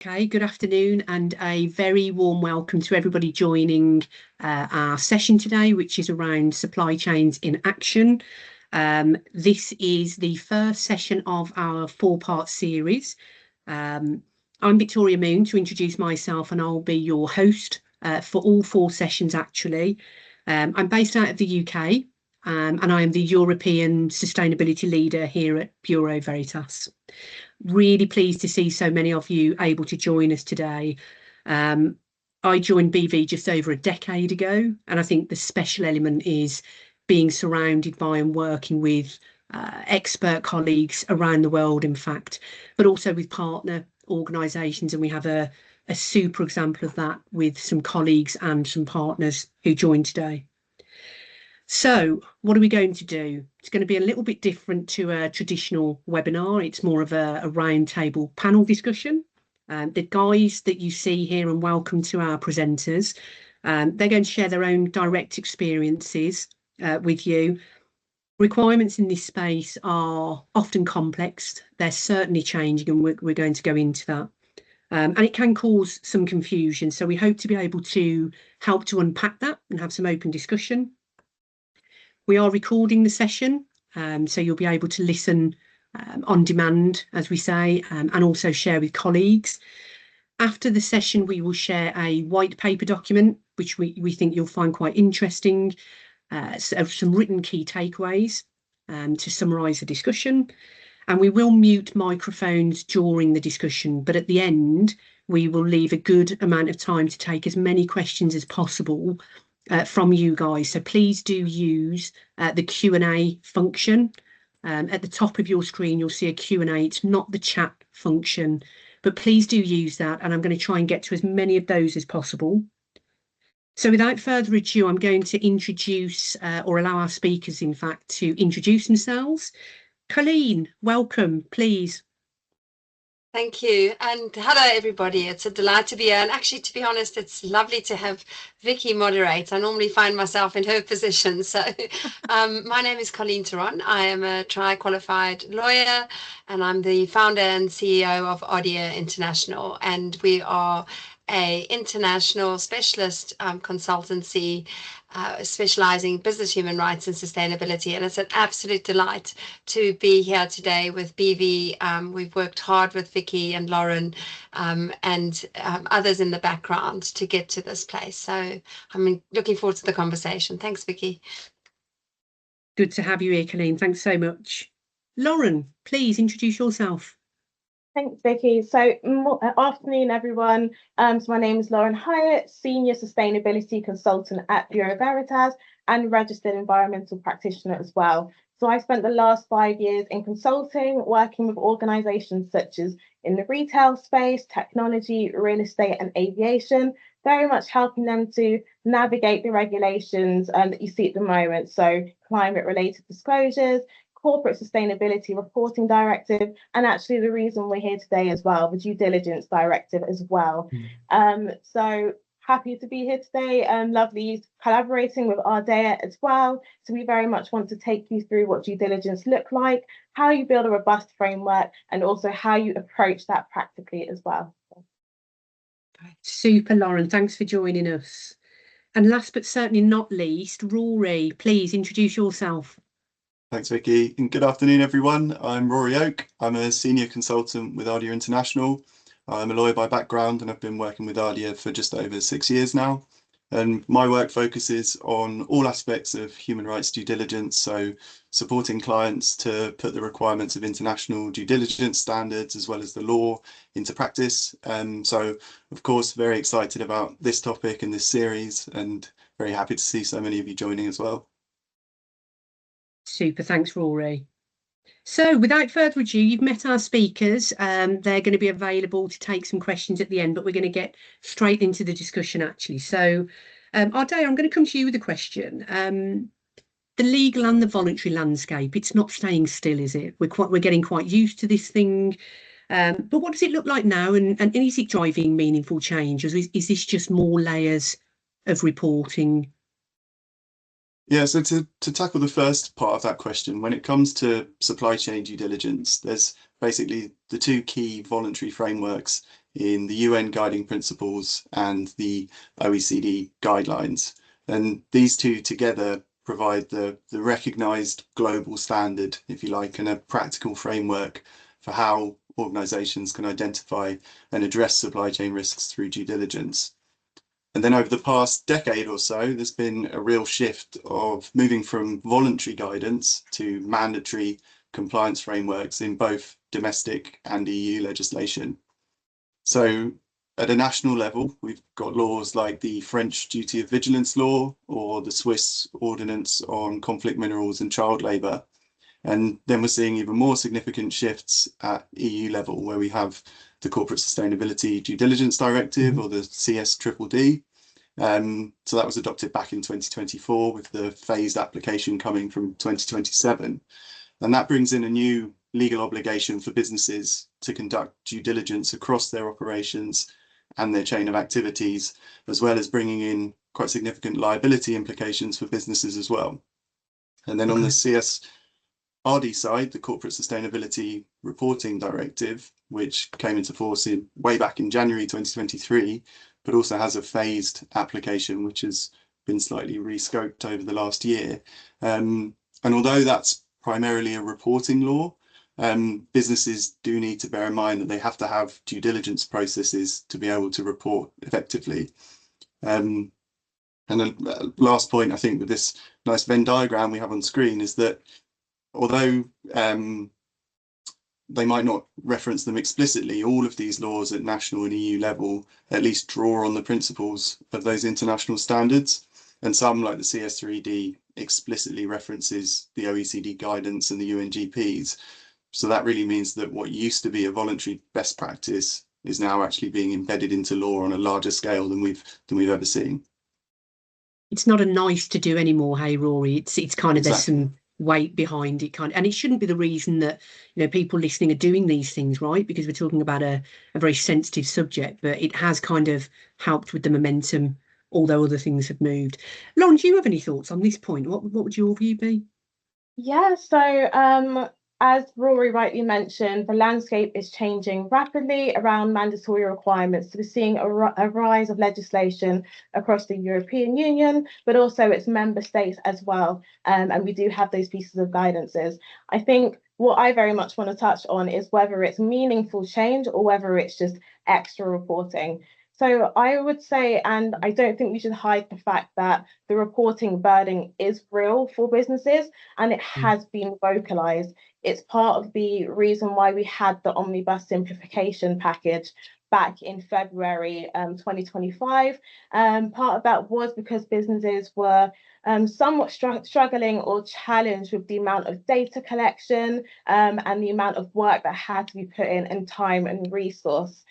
Okay, good afternoon and a very warm welcome to everybody joining our session today, which is around supply chains in action. This is the first session of our four-part series. I'm Victoria Moon, to introduce myself, and I'll be your host for all four sessions actually. I'm based out of the UK and I am the European Sustainability Leader here at Bureau Veritas. Really pleased to see so many of you able to join us today. I joined BV just over a decade ago, and I think the special element is being surrounded by and working with expert colleagues around the world, in fact, but also with partner organisations. And we have a super example of that with some colleagues and some partners who joined today. So what are we going to do? It's going to be a little bit different to a traditional webinar. It's more of a roundtable panel discussion. The guys that you see here, and welcome to our presenters, they're going to share their own direct experiences with you. Requirements in this space are often complex. They're certainly changing, and we're going to go into that. And it can cause some confusion. So we hope to be able to help to unpack that and have some open discussion. We are recording the session, so you'll be able to listen on demand, as we say, and also share with colleagues. After the session, we will share a white paper document, which we think you'll find quite interesting, so some written key takeaways to summarise the discussion. And we will mute microphones during the discussion, but at the end, we will leave a good amount of time to take as many questions as possible from you guys. So please do use the Q&A function. At the top of your screen, you'll see a Q&A. It's not the chat function, but please do use that. And I'm going to try and get to as many of those as possible. So without further ado, I'm going to introduce or allow our speakers, in fact, to introduce themselves. Colleen, welcome, please. Thank you, and hello everybody. It's a delight to be here, and actually, to be honest, it's lovely to have Vicky moderate. I normally find myself in her position. So my name is Colleen Theron. I am a tri-qualified lawyer, and I'm the founder and CEO of Ardea International, and we are an international specialist consultancy specializing business human rights and sustainability, and it's an absolute delight to be here today with BV. We've worked hard with Vicky and Lauren and others in the background to get to this place, so I'm looking forward to the conversation. Thanks, Vicky. Good to have you here, Colleen. Thanks so much. Lauren, please introduce yourself. Thanks, Vicky. So afternoon, everyone. So my name is Lauren Hyatt, Senior Sustainability Consultant at Bureau Veritas and Registered Environmental Practitioner as well. So I spent the last 5 years in consulting, working with organisations such as in the retail space, technology, real estate and aviation, very much helping them to navigate the regulations that you see at the moment. So climate-related disclosures, Corporate Sustainability Reporting Directive, and actually the reason we're here today as well, the Due Diligence Directive as well. So happy to be here today. Lovely collaborating with Ardea as well. So we very much want to take you through what due diligence look like, how you build a robust framework, and also how you approach that practically as well. Super, Lauren. Thanks for joining us. And last but certainly not least, Rory, please introduce yourself. Thanks, Vicky, and good afternoon, everyone. I'm Rory Oak. I'm a senior consultant with Ardea International. I'm a lawyer by background, and I've been working with Ardea for just over 6 years now. And my work focuses on all aspects of human rights due diligence, so supporting clients to put the requirements of international due diligence standards as well as the law into practice. So, of course, very excited about this topic and this series, and very happy to see so many of you joining as well. Super, thanks, Rory. So without further ado, you've met our speakers. They're going to be available to take some questions at the end, but we're going to get straight into the discussion actually. So Ardea, I'm going to come to you with a question. The legal and the voluntary landscape, it's not staying still, is it? We're getting quite used to this thing. But what does it look like now, and is it driving meaningful change? Or is this just more layers of reporting? Yeah, so to tackle the first part of that question, when it comes to supply chain due diligence, there's basically the two key voluntary frameworks in the UN guiding principles and the OECD guidelines. And these two together provide the recognised global standard, if you like, and a practical framework for how organisations can identify and address supply chain risks through due diligence. And then over the past decade or so, there's been a real shift of moving from voluntary guidance to mandatory compliance frameworks in both domestic and EU legislation. So at a national level, we've got laws like the French Duty of Vigilance Law or the Swiss Ordinance on Conflict Minerals and Child Labour. And then we're seeing even more significant shifts at EU level, where we have the Corporate Sustainability Due Diligence Directive, or the CSDDD. So that was adopted back in 2024 with the phased application coming from 2027. And that brings in a new legal obligation for businesses to conduct due diligence across their operations and their chain of activities, as well as bringing in quite significant liability implications for businesses as well. And then on the CSRD side, the Corporate Sustainability Reporting Directive, which came into force way back in January 2023, but also has a phased application, which has been slightly rescoped over the last year. And although that's primarily a reporting law, businesses do need to bear in mind that they have to have due diligence processes to be able to report effectively. And the last point, I think, with this nice Venn diagram we have on screen is that although they might not reference them explicitly, all of these laws at national and EU level at least draw on the principles of those international standards. And some, like the CS3D, explicitly references the OECD guidance and the UNGPs. So that really means that what used to be a voluntary best practice is now actually being embedded into law on a larger scale than we've ever seen. It's not a nice to do anymore, hey Rory. It's kind of, Exactly. There's some weight behind it, and it shouldn't be the reason that people listening are doing these things, right? Because we're talking about a very sensitive subject, but it has kind of helped with the momentum, although other things have moved. Lauren, do you have any thoughts on this point? What would your view be? Yeah, so as Rory rightly mentioned, the landscape is changing rapidly around mandatory requirements. So we're seeing a rise of legislation across the European Union, but also its member states as well. And we do have those pieces of guidances. I think what I very much want to touch on is whether it's meaningful change or whether it's just extra reporting. So I would say, and I don't think we should hide the fact that the reporting burden is real for businesses and it has been vocalized. It's part of the reason why we had the Omnibus simplification package back in February 2025. Part of that was because businesses were somewhat struggling or challenged with the amount of data collection and the amount of work that had to be put in and time and resource.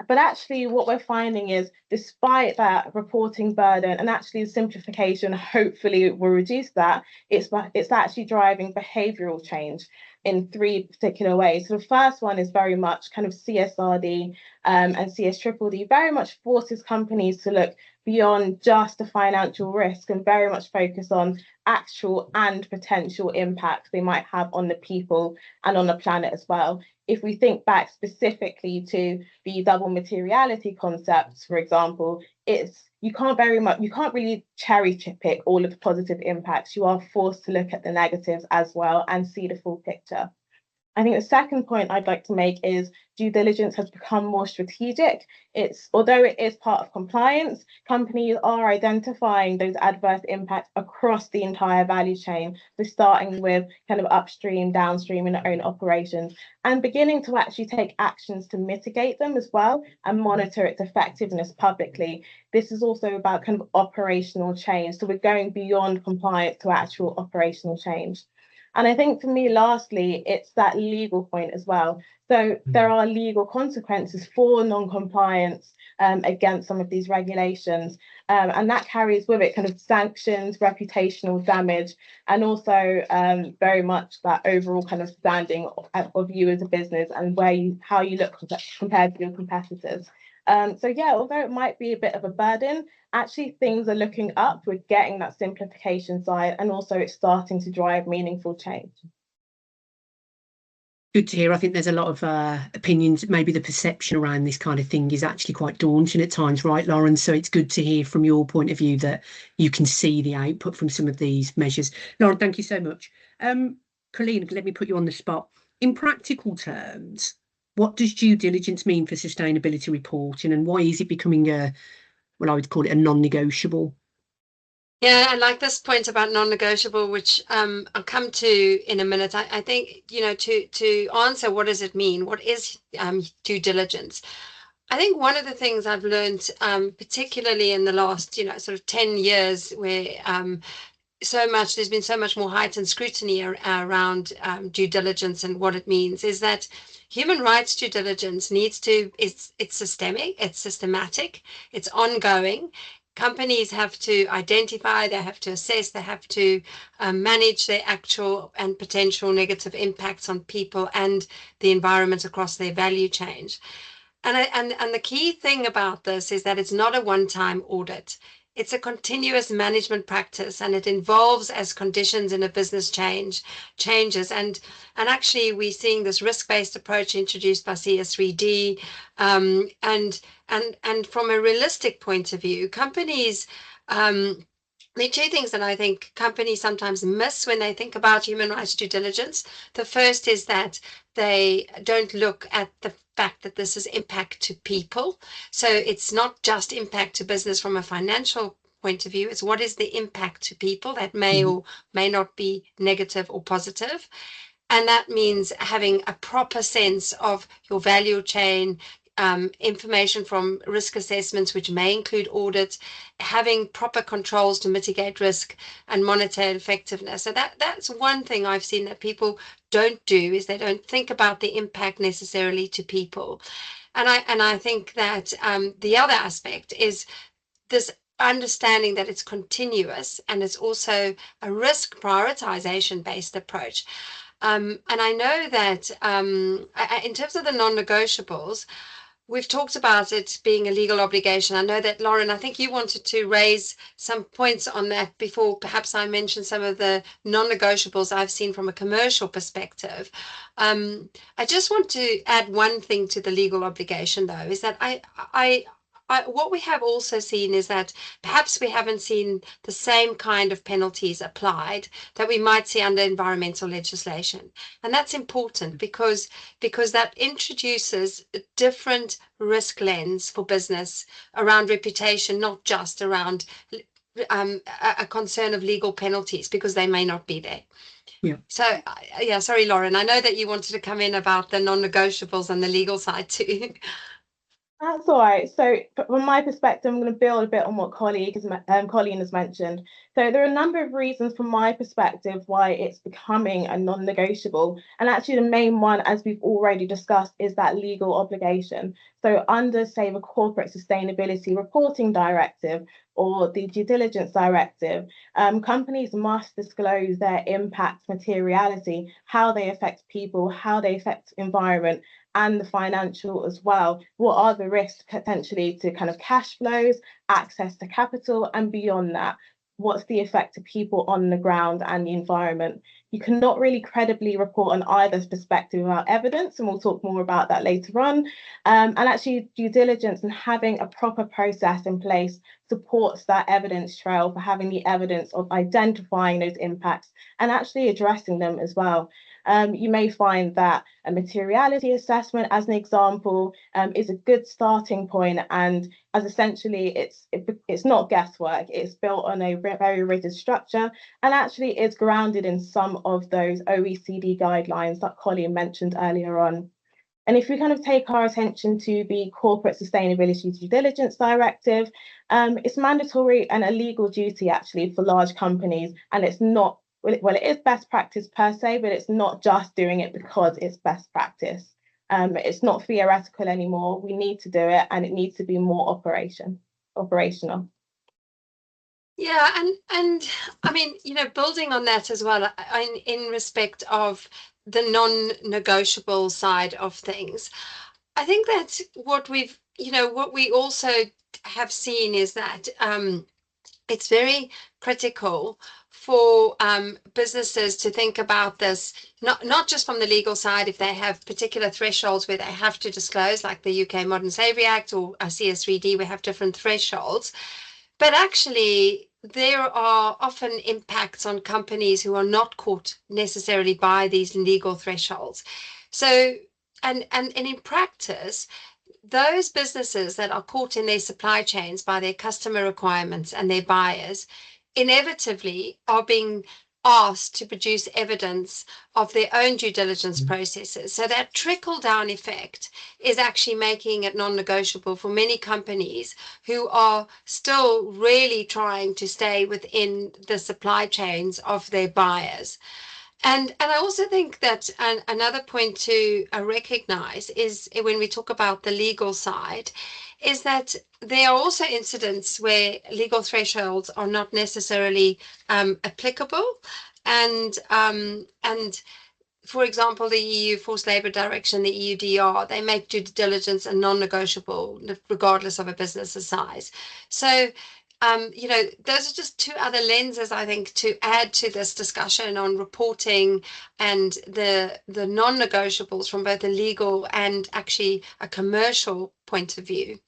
But actually what we're finding is, despite that reporting burden and actually the simplification hopefully will reduce that, it's actually driving behavioural change in three particular ways. So the first one is very much kind of CSRD and CSDDD very much forces companies to look beyond just the financial risk and very much focus on actual and potential impacts they might have on the people and on the planet as well. If we think back specifically to the double materiality concepts, for example, you can't really cherry pick all of the positive impacts. You are forced to look at the negatives as well and see the full picture. I think the second point I'd like to make is due diligence has become more strategic. Although it is part of compliance, companies are identifying those adverse impacts across the entire value chain. So starting with kind of upstream, downstream in their own operations, and beginning to actually take actions to mitigate them as well and monitor its effectiveness publicly. This is also about kind of operational change. So we're going beyond compliance to actual operational change. And I think for me, lastly, it's that legal point as well. So there are legal consequences for non-compliance against some of these regulations. And that carries with it kind of sanctions, reputational damage, and also very much that overall kind of standing of you as a business and how you look compared to your competitors. So yeah, although it might be a bit of a burden, actually things are looking up. We're getting that simplification side, and also it's starting to drive meaningful change. Good to hear. I think there's a lot of opinions. Maybe the perception around this kind of thing is actually quite daunting at times, right, Lauren? So it's good to hear from your point of view that you can see the output from some of these measures. Lauren, thank you so much. Colleen, let me put you on the spot. In practical terms, what does due diligence mean for sustainability reporting, and why is it becoming I would call it a non-negotiable? Yeah, I like this point about non-negotiable, which I'll come to in a minute. I think, to answer what does it mean? What is due diligence? I think one of the things I've learned, particularly in the last, sort of 10 years, where there's been so much more heightened scrutiny around due diligence and what it means, is that human rights due diligence it's systemic, it's systematic, it's ongoing. Companies have to identify, they have to assess, they have to manage their actual and potential negative impacts on people and the environment across their value chain. And the key thing about this is that it's not a one-time audit. It's a continuous management practice, and it involves as conditions in a business changes. And actually, we're seeing this risk-based approach introduced by CSDDD. And from a realistic point of view, companies, there are two things that I think companies sometimes miss when they think about human rights due diligence. The first is that they don't look at the fact that this is impact to people. So it's not just impact to business from a financial point of view. It's what is the impact to people that may or may not be negative or positive. And that means having a proper sense of your value chain, information from risk assessments, which may include audits, having proper controls to mitigate risk and monitor effectiveness. So that's one thing I've seen that people don't do, is they don't think about the impact necessarily to people. And I think that the other aspect is this understanding that it's continuous, and it's also a risk prioritization based approach. And I know that in terms of the non-negotiables, we've talked about it being a legal obligation. I know that, Lauren, I think you wanted to raise some points on that before perhaps I mentioned some of the non-negotiables I've seen from a commercial perspective. I just want to add one thing to the legal obligation, though, is that what we have also seen is that perhaps we haven't seen the same kind of penalties applied that we might see under environmental legislation. And that's important because that introduces a different risk lens for business around reputation, not just around a concern of legal penalties, because they may not be there. Yeah. So, yeah, sorry, Lauren, I know that you wanted to come in about the non-negotiables and the legal side too. That's all right. So from my perspective, I'm going to build a bit on what Colleen has mentioned. So there are a number of reasons from my perspective why it's becoming a non-negotiable. And actually the main one, as we've already discussed, is that legal obligation. So under, say, the Corporate Sustainability Reporting Directive or the Due Diligence Directive, companies must disclose their impact materiality, how they affect people, how they affect environment, and the financial as well. What are the risks potentially to kind of cash flows, access to capital, and beyond that? What's the effect to people on the ground and the environment? You cannot really credibly report on either perspective without evidence, and we'll talk more about that later on. And actually, due diligence and having a proper process in place supports that evidence trail for having the evidence of identifying those impacts and actually addressing them as well. You may find that a materiality assessment, as an example, is a good starting point, and as essentially it's not guesswork. It's built on a very rigid structure, and actually is grounded in some of those OECD guidelines that Colleen mentioned earlier on. And if we kind of take our attention to the Corporate Sustainability Due Diligence Directive, it's mandatory and a legal duty actually for large companies, and it's not, well, it is best practice per se, but it's not just doing it because it's best practice. It's not theoretical anymore. We need to do it, and it needs to be more operational. Yeah, and I mean, building on that as well, in respect of the non-negotiable side of things, I think that what we also have seen is that it's very critical for businesses to think about this, not just from the legal side, if they have particular thresholds where they have to disclose, like the UK Modern Slavery Act or CSDDD, we have different thresholds. But actually, there are often impacts on companies who are not caught necessarily by these legal thresholds. So, and in practice, those businesses that are caught in their supply chains by their customer requirements and their buyers inevitably are being asked to produce evidence of their own due diligence processes. So that trickle down effect is actually making it non-negotiable for many companies who are still really trying to stay within the supply chains of their buyers. And I also think that another point to recognize is when we talk about the legal side, is that there are also incidents where legal thresholds are not necessarily applicable. And for example, the EU Forced Labour Direction, the EUDR, they make due diligence a non-negotiable regardless of a business's size. So those are just two other lenses, I think, to add to this discussion on reporting and the non-negotiables from both a legal and actually a commercial point of view.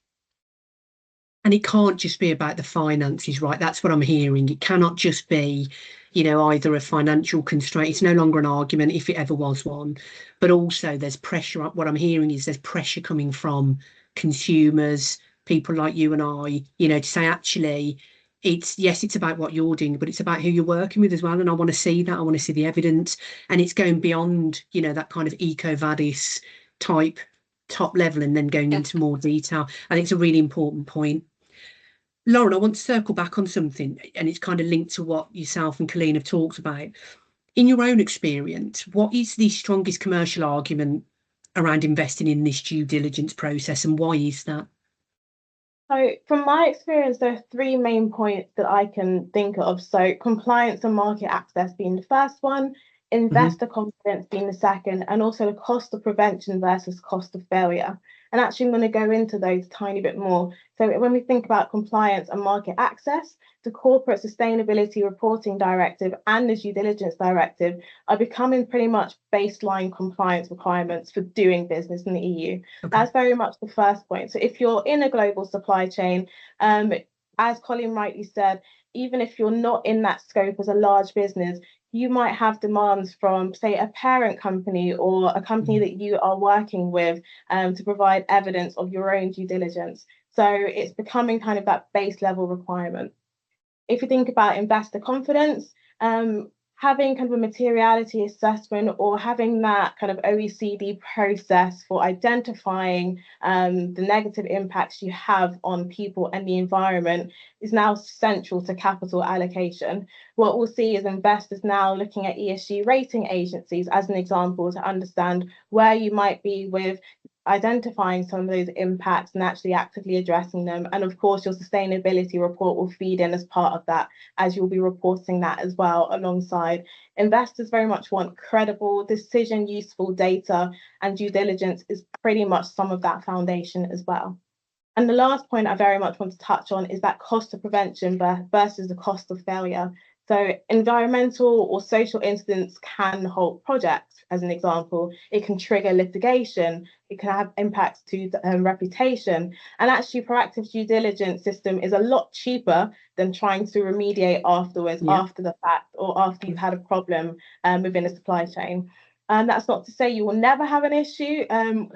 And it can't just be about the finances, right? That's what I'm hearing. It cannot just be, either a financial constraint. It's no longer an argument, if it ever was one. But also there's pressure. What I'm hearing is there's pressure coming from consumers, people like you and I, to say, actually, it's about what you're doing, but it's about who you're working with as well. And I want to see that. I want to see the evidence. And it's going beyond, that kind of EcoVadis type top level and then going into more detail. I think it's a really important point. Lauren, I want to circle back on something, and it's kind of linked to what yourself and Colleen have talked about. In your own experience, what is the strongest commercial argument around investing in this due diligence process, and why is that? So from my experience, there are three main points that I can think of. So compliance and market access being the first one, investor confidence being the second, and also the cost of prevention versus cost of failure. And actually, I'm going to go into those a tiny bit more. So when we think about compliance and market access, the Corporate Sustainability Reporting Directive and the Due Diligence Directive are becoming pretty much baseline compliance requirements for doing business in the EU. Okay. That's very much the first point. So if you're in a global supply chain, as Colin rightly said, even if you're not in that scope as a large business, you might have demands from, say, a parent company or a company that you are working with to provide evidence of your own due diligence. So it's becoming kind of that base level requirement. If you think about investor confidence, having kind of a materiality assessment or having that kind of OECD process for identifying the negative impacts you have on people and the environment is now central to capital allocation. What we'll see is investors now looking at ESG rating agencies as an example to understand where you might be with identifying some of those impacts and actually actively addressing them. And of course, your sustainability report will feed in as part of that, as you'll be reporting that as well alongside. Investors very much want credible, decision useful data, and due diligence is pretty much some of that foundation as well. And the last point I very much want to touch on is that cost of prevention versus the cost of failure. So environmental or social incidents can halt projects, as an example. It can trigger litigation. It can have impacts to reputation. And actually, proactive due diligence system is a lot cheaper than trying to remediate afterwards, after the fact, or after you've had a problem within a supply chain. And that's not to say you will never have an issue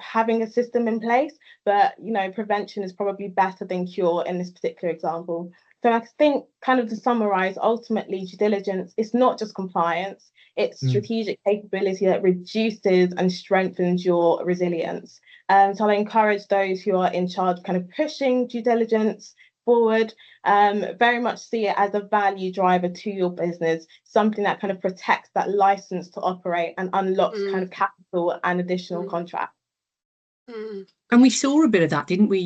having a system in place, but prevention is probably better than cure in this particular example. So I think, kind of to summarize, ultimately due diligence is not just compliance, it's strategic capability that reduces and strengthens your resilience. So I encourage those who are in charge kind of pushing due diligence forward, very much see it as a value driver to your business, something that kind of protects that license to operate and unlocks kind of capital and additional contracts. And we saw a bit of that, didn't we?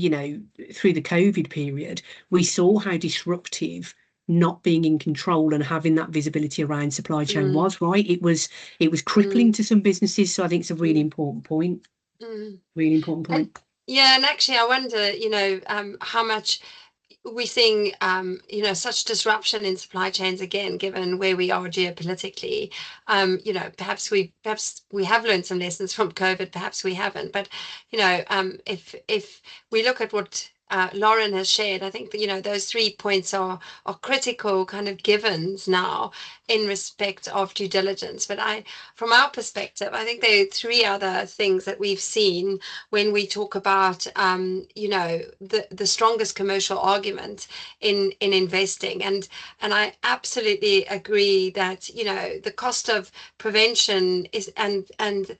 Through the COVID period, we saw how disruptive not being in control and having that visibility around supply chain was, right? It was crippling to some businesses. So I think it's a really important point. Really important point. And actually, I wonder, how much we're seeing, you know, such disruption in supply chains again, given where we are geopolitically. You know, perhaps we have learned some lessons from COVID, perhaps we haven't. But, you know, if we look at what Lauren has shared, I think that, you know, those 3 points are critical kind of givens now in respect of due diligence. But from our perspective, I think there are 3 other things that we've seen when we talk about, you know, the strongest commercial argument in investing. And I absolutely agree that, you know, the cost of prevention is, and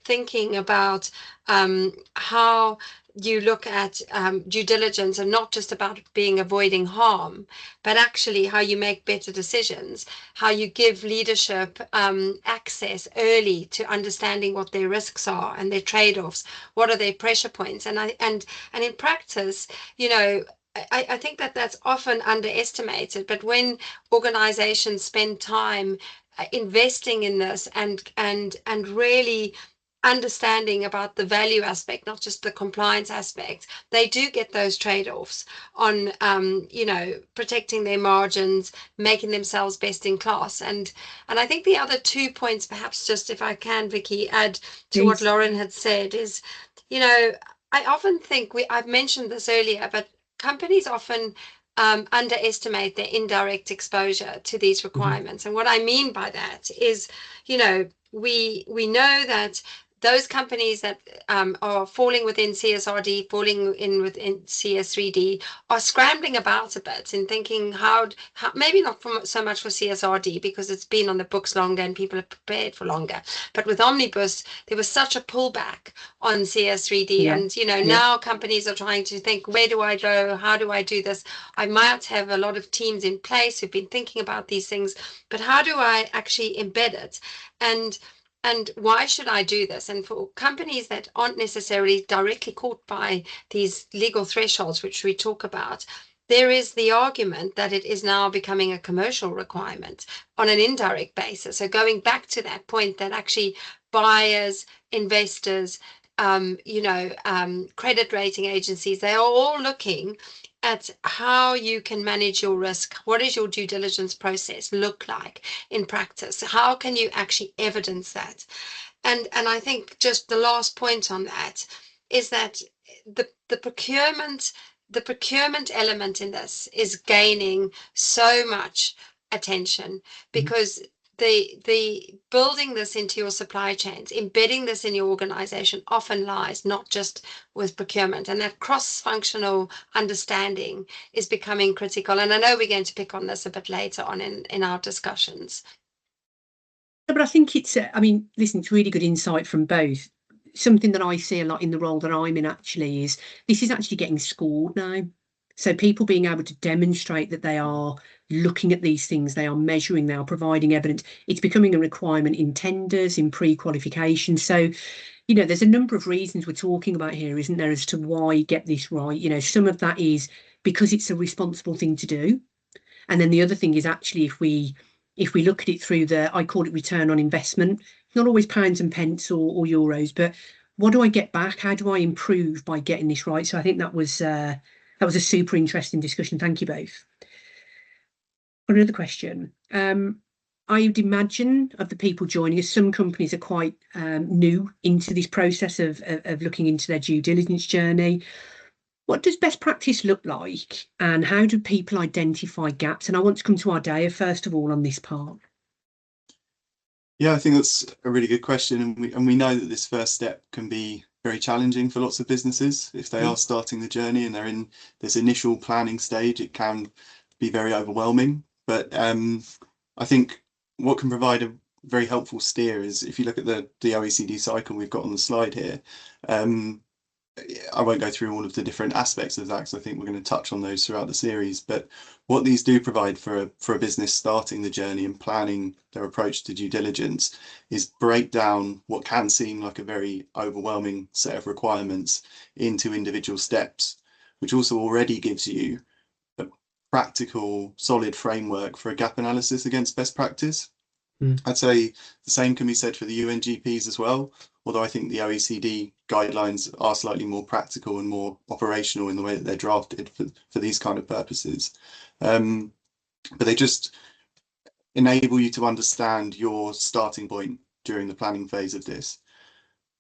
thinking about how you look at due diligence, and not just about being avoiding harm, but actually how you make better decisions, how you give leadership access early to understanding what their risks are and their trade-offs, what are their pressure points. And in practice, you know, I think that that's often underestimated, but when organizations spend time investing in this and really understanding about the value aspect, not just the compliance aspect, they do get those trade-offs on, you know, protecting their margins, making themselves best in class. And I think the other 2 points, perhaps just if I can, Vicky, add to what Lauren had said is, you know, I often think I've mentioned this earlier, but companies often underestimate their indirect exposure to these requirements. And what I mean by that is, you know, we know that those companies that are falling within CSRD, falling in within CS3D, are scrambling about a bit and thinking how maybe not so much for CSRD because it's been on the books longer and people are prepared for longer. But with Omnibus, there was such a pullback on CS3D. And, you know, now companies are trying to think, where do I go? How do I do this? I might have a lot of teams in place who've been thinking about these things, but how do I actually embed it? And why should I do this? And for companies that aren't necessarily directly caught by these legal thresholds, which we talk about, there is the argument that it is now becoming a commercial requirement on an indirect basis. So going back to that point that actually buyers, investors, you know, credit rating agencies, they are all looking at how you can manage your risk. What does your due diligence process look like in practice? How can you actually evidence that? And I think just the last point on that is that the procurement element in this is gaining so much attention, because the building this into your supply chains, embedding this in your organization often lies not just with procurement, and that cross-functional understanding is becoming critical. And I know we're going to pick on this a bit later on in our discussions. But I think it's, I mean, listen, it's really good insight from both. Something that I see a lot in the role that I'm in actually is this is actually getting scored now. So people being able to demonstrate that they are looking at these things, they are measuring, they are providing evidence. It's becoming a requirement in tenders, in pre-qualification. So, you know, there's a number of reasons we're talking about here, isn't there, as to why get this right. You know, some of that is because it's a responsible thing to do. And then the other thing is actually if we look at it through I call it return on investment, not always pounds and pence or euros, but what do I get back? How do I improve by getting this right? So I think that was a super interesting discussion. Thank you both. Another question. I would imagine of the people joining us, some companies are quite new into this process of looking into their due diligence journey. What does best practice look like, and how do people identify gaps? And I want to come to Ardea first of all on this part. Yeah, I think that's a really good question, and we know that this first step can be very challenging for lots of businesses if they are starting the journey and they're in this initial planning stage. It can be very overwhelming, but I think what can provide a very helpful steer is if you look at the OECD cycle we've got on the slide here. I won't go through all of the different aspects of that because I think we're going to touch on those throughout the series, but what these do provide for a business starting the journey and planning their approach to due diligence is break down what can seem like a very overwhelming set of requirements into individual steps, which also already gives you a practical, solid framework for a gap analysis against best practice. I'd say the same can be said for the UNGPs as well, although I think the OECD guidelines are slightly more practical and more operational in the way that they're drafted for these kind of purposes. But they just enable you to understand your starting point during the planning phase of this.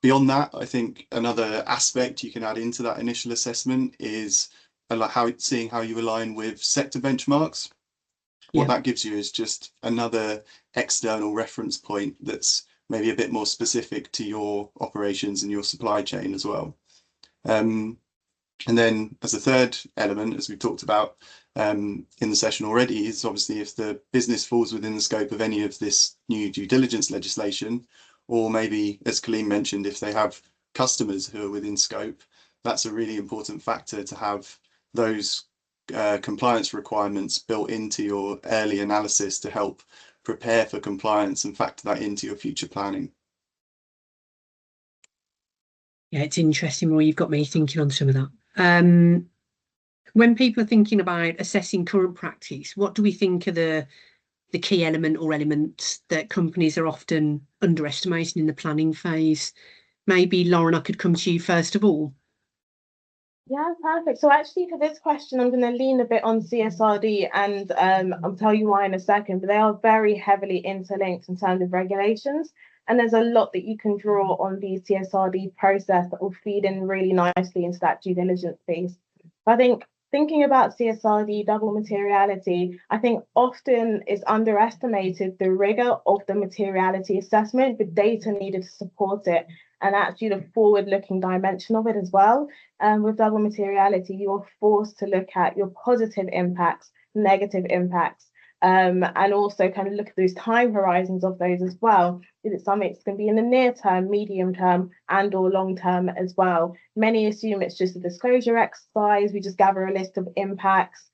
Beyond that, I think another aspect you can add into that initial assessment is seeing how you align with sector benchmarks. What that gives you is just another external reference point that's maybe a bit more specific to your operations and your supply chain as well. And then as a third element, as we talked about in the session already, is obviously if the business falls within the scope of any of this new due diligence legislation, or maybe, as Colleen mentioned, if they have customers who are within scope, that's a really important factor to have those compliance requirements built into your early analysis to help prepare for compliance and factor that into your future planning. Yeah, it's interesting, Roy. You've got me thinking on some of that. When people are thinking about assessing current practice, what do we think are the key element or elements that companies are often underestimating in the planning phase? Maybe, Lauren, I could come to you first of all. Yeah, perfect. So actually for this question, I'm going to lean a bit on CSRD, and I'll tell you why in a second, but they are very heavily interlinked in terms of regulations. And there's a lot that you can draw on the CSRD process that will feed in really nicely into that due diligence piece. I think thinking about CSRD double materiality, I think often is underestimated the rigor of the materiality assessment, the data needed to support it, and actually the forward-looking dimension of it as well. With double materiality, you're forced to look at your positive impacts, negative impacts, and also kind of look at those time horizons of those as well. Is it something that's going to be in the near term, medium term, and or long term as well? Many assume it's just a disclosure exercise. We just gather a list of impacts,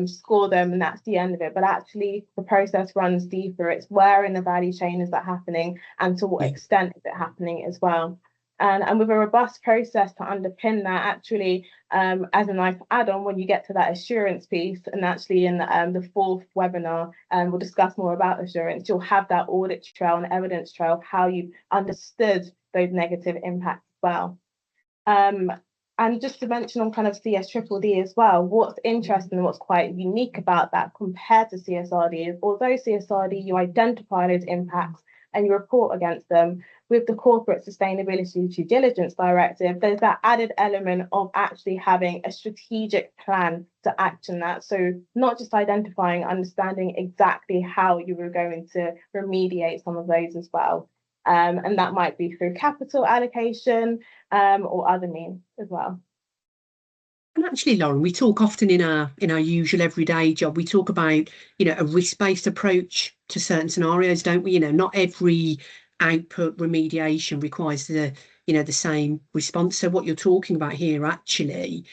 score them, and that's the end of it. But actually, the process runs deeper. It's where in the value chain is that happening, and to what extent is it happening as well. And with a robust process to underpin that, actually, as a nice add-on, when you get to that assurance piece, and actually in the fourth webinar, we'll discuss more about assurance, you'll have that audit trail and evidence trail of how you understood those negative impacts as well. And just to mention on kind of CSDDD as well, what's interesting and what's quite unique about that compared to CSRD is, although CSRD, you identify those impacts and you report against them, with the Corporate Sustainability Due Diligence Directive, there's that added element of actually having a strategic plan to action that. So not just identifying, understanding exactly how you were going to remediate some of those as well. And that might be through capital allocation or other means as well. And actually, Lauren, we talk often in our usual everyday job, we talk about, a risk-based approach to certain scenarios, don't we? Not every output remediation requires the same response. So what you're talking about here, actually,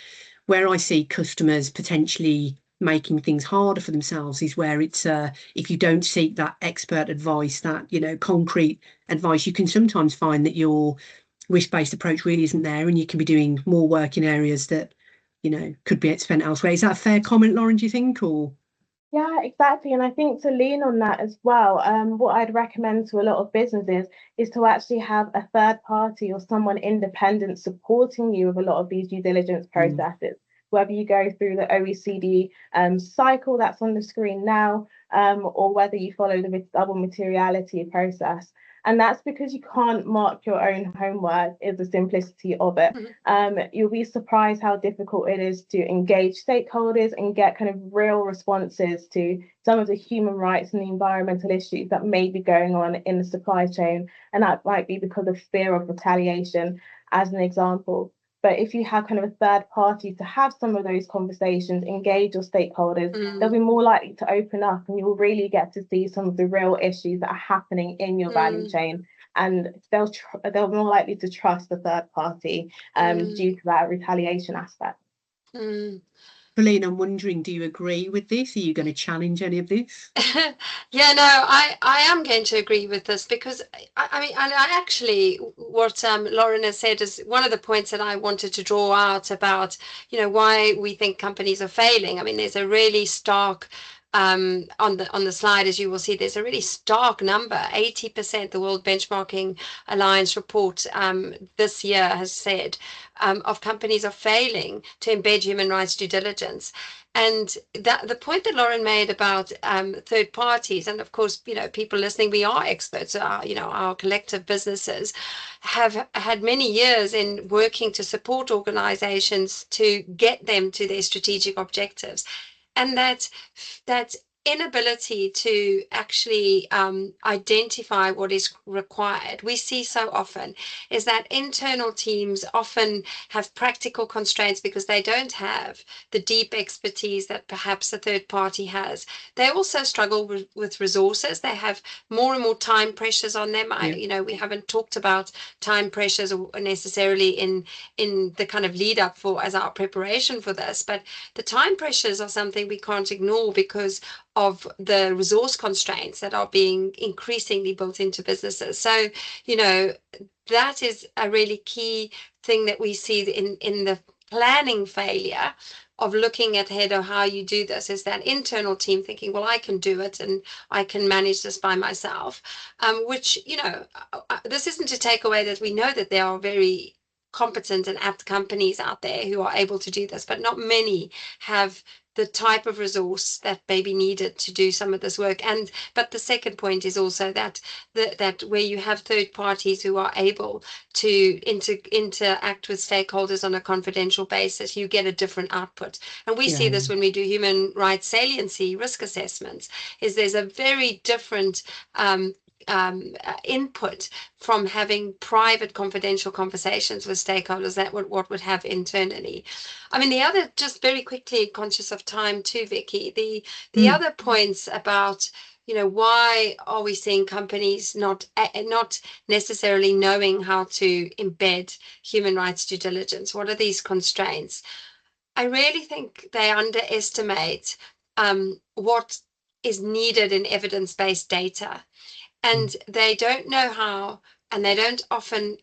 where I see customers potentially making things harder for themselves, is where it's if you don't seek that expert advice, that concrete advice, you can sometimes find that your risk-based approach really isn't there, and you can be doing more work in areas that could be spent elsewhere. Is that a fair comment, Lauren, do you think? Or yeah, exactly. And I think to lean on that as well, what I'd recommend to a lot of businesses is to actually have a third party or someone independent supporting you with a lot of these due diligence processes. Whether you go through the OECD cycle that's on the screen now, or whether you follow the double materiality process. And that's because you can't mark your own homework, is the simplicity of it. You'll be surprised how difficult it is to engage stakeholders and get kind of real responses to some of the human rights and the environmental issues that may be going on in the supply chain. And that might be because of fear of retaliation, as an example. But if you have kind of a third party to have some of those conversations, engage your stakeholders, they'll be more likely to open up, and you'll really get to see some of the real issues that are happening in your value chain. And they'll more likely to trust the third party due to that retaliation aspect. Colleen, I'm wondering, do you agree with this? Are you going to challenge any of this? Yeah, no, I am going to agree with this, because I mean, and I actually, what Lauren has said is one of the points that I wanted to draw out about, why we think companies are failing. I mean, there's a really stark on the slide, as you will see, there's a really stark number. 80%, the World Benchmarking Alliance report this year has said, of companies are failing to embed human rights due diligence. And that the point that Lauren made about third parties, and of course, people listening, we are experts. Our collective businesses have had many years in working to support organizations to get them to their strategic objectives. And that inability to actually identify what is required, we see so often, is that internal teams often have practical constraints because they don't have the deep expertise that perhaps a third party has. They also struggle with resources. They have more and more time pressures on them. We haven't talked about time pressures necessarily in the kind of lead up as our preparation for this, but the time pressures are something we can't ignore because of the resource constraints that are being increasingly built into businesses. So, that is a really key thing that we see in the planning failure of looking ahead of how you do this, is that internal team thinking, well, I can do it and I can manage this by myself, which, this isn't to take away that we know that there are very competent and apt companies out there who are able to do this, but not many have the type of resource that may be needed to do some of this work. But the second point is also that where you have third parties who are able to interact with stakeholders on a confidential basis, you get a different output. And we see this when we do human rights saliency risk assessments, is there's a very different input from having private confidential conversations with stakeholders that what would have internally. I mean, the other, just very quickly, conscious of time too, Vicky, the other points about, why are we seeing companies not necessarily knowing how to embed human rights due diligence? What are these constraints? I really think they underestimate what is needed in evidence-based data. And they don't know how, and they don't often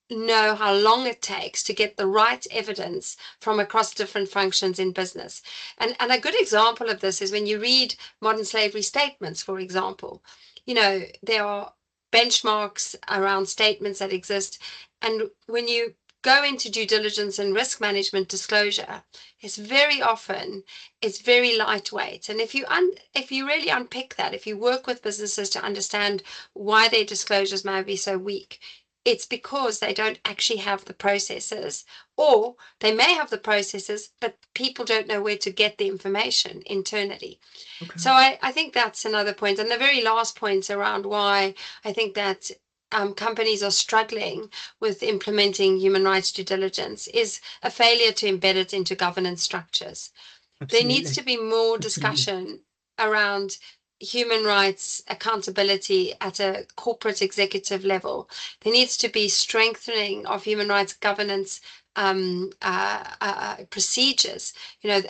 know how long it takes to get the right evidence from across different functions in business. And a good example of this is when you read modern slavery statements, for example. There are benchmarks around statements that exist. And when you go into due diligence and risk management disclosure, it's very lightweight. And if you really unpick that, if you work with businesses to understand why their disclosures may be so weak, it's because they don't actually have the processes, or they may have the processes, but people don't know where to get the information internally. Okay. So I think that's another point. And the very last point around why I think that companies are struggling with implementing human rights due diligence is a failure to embed it into governance structures. Absolutely. There needs to be more discussion around human rights accountability at a corporate executive level. There needs to be strengthening of human rights governance procedures.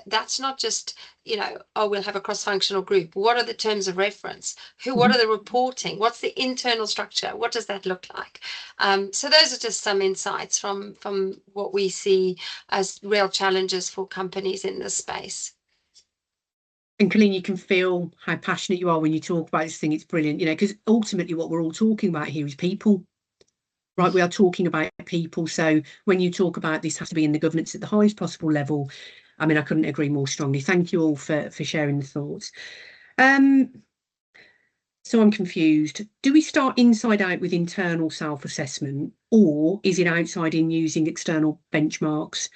That's not just, we'll have a cross-functional group. What are the terms of reference? What are the reporting? What's the internal structure? What does that look like? So those are just some insights from what we see as real challenges for companies in this space. And Colleen, you can feel how passionate you are when you talk about this thing. It's brilliant, because ultimately what we're all talking about here is people, right? We are talking about people. So when you talk about this has to be in the governance at the highest possible level, I mean, I couldn't agree more strongly. Thank you all for sharing the thoughts. So I'm confused. Do we start inside out with internal self-assessment, or is it outside in using external benchmarks?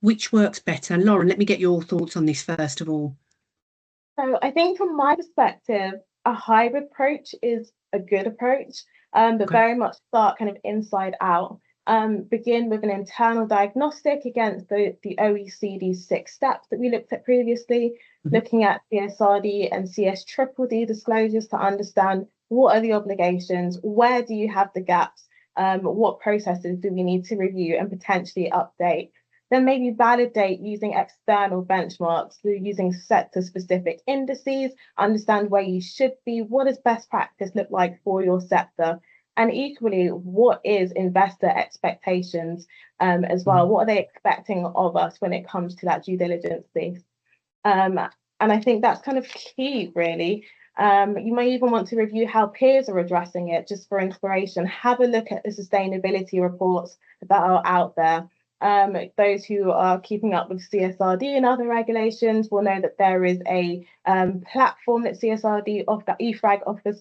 Which works better? Lauren, let me get your thoughts on this first of all. So I think from my perspective, a hybrid approach is a good approach, but very much start kind of inside out. Begin with an internal diagnostic against the OECD 6 steps that we looked at previously, looking at CSRD and CSDDD disclosures to understand what are the obligations, where do you have the gaps, what processes do we need to review and potentially update. Then maybe validate using external benchmarks, using sector-specific indices, understand where you should be, what does best practice look like for your sector, and equally, what is investor expectations as well? What are they expecting of us when it comes to that due diligence piece? And I think that's kind of key, really. You may even want to review how peers are addressing it, just for inspiration. Have a look at the sustainability reports that are out there. Those who are keeping up with CSRD and other regulations will know that there is a platform that CSRD EFRAG offers,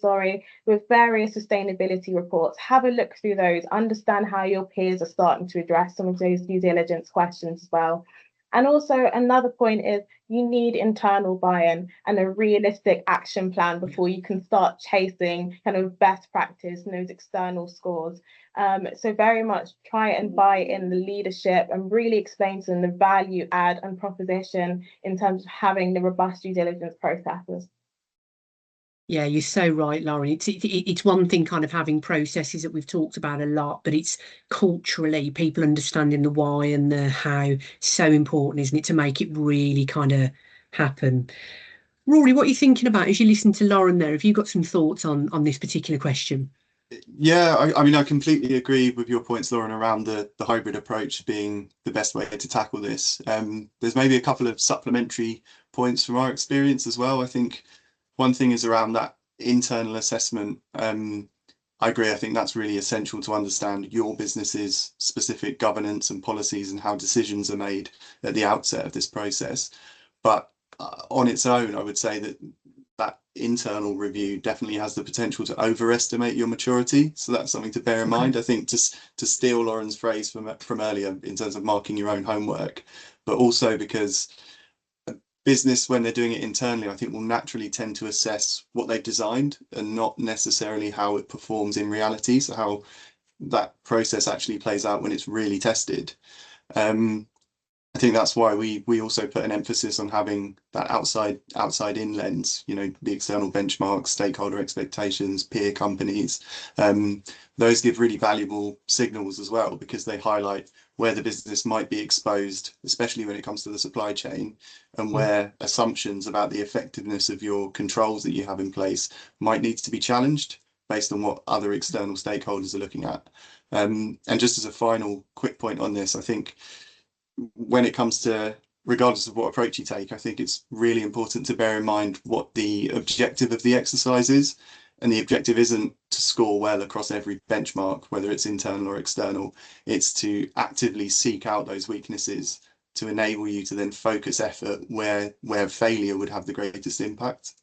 with various sustainability reports. Have a look through those, understand how your peers are starting to address some of those due diligence questions as well. And also another point is you need internal buy-in and a realistic action plan before you can start chasing kind of best practice and those external scores. So very much try and buy in the leadership and really explain to them the value add and proposition in terms of having the robust due diligence processes. Yeah, you're so right, Lauren. It's one thing kind of having processes that we've talked about a lot, but it's culturally people understanding the why and the how. So important, isn't it, to make it really kind of happen. Rory, what are you thinking about as you listen to Lauren there? Have you got some thoughts on this particular question? Yeah, I mean, I completely agree with your points, Lauren, around the hybrid approach being the best way to tackle this. There's maybe a couple of supplementary points from our experience as well. I think one thing is around that internal assessment. I agree. I think that's really essential to understand your business's specific governance and policies and how decisions are made at the outset of this process. But on its own, I would say that that internal review definitely has the potential to overestimate your maturity. So that's something to bear in mind. I think to steal Lauren's phrase from earlier in terms of marking your own homework, but also because business, when they're doing it internally, I think will naturally tend to assess what they've designed and not necessarily how it performs in reality. So how that process actually plays out when it's really tested. I think that's why we also put an emphasis on having that outside in lens, you know, the external benchmarks, stakeholder expectations, peer companies. Those give really valuable signals as well, because they highlight where the business might be exposed, especially when it comes to the supply chain, and where assumptions about the effectiveness of your controls that you have in place might need to be challenged based on what other external stakeholders are looking at. And just as a final quick point on this, I think when it comes to, regardless of what approach you take, I think it's really important to bear in mind what the objective of the exercise is. And the objective isn't to score well across every benchmark, whether it's internal or external. It's to actively seek out those weaknesses to enable you to then focus effort where failure would have the greatest impact.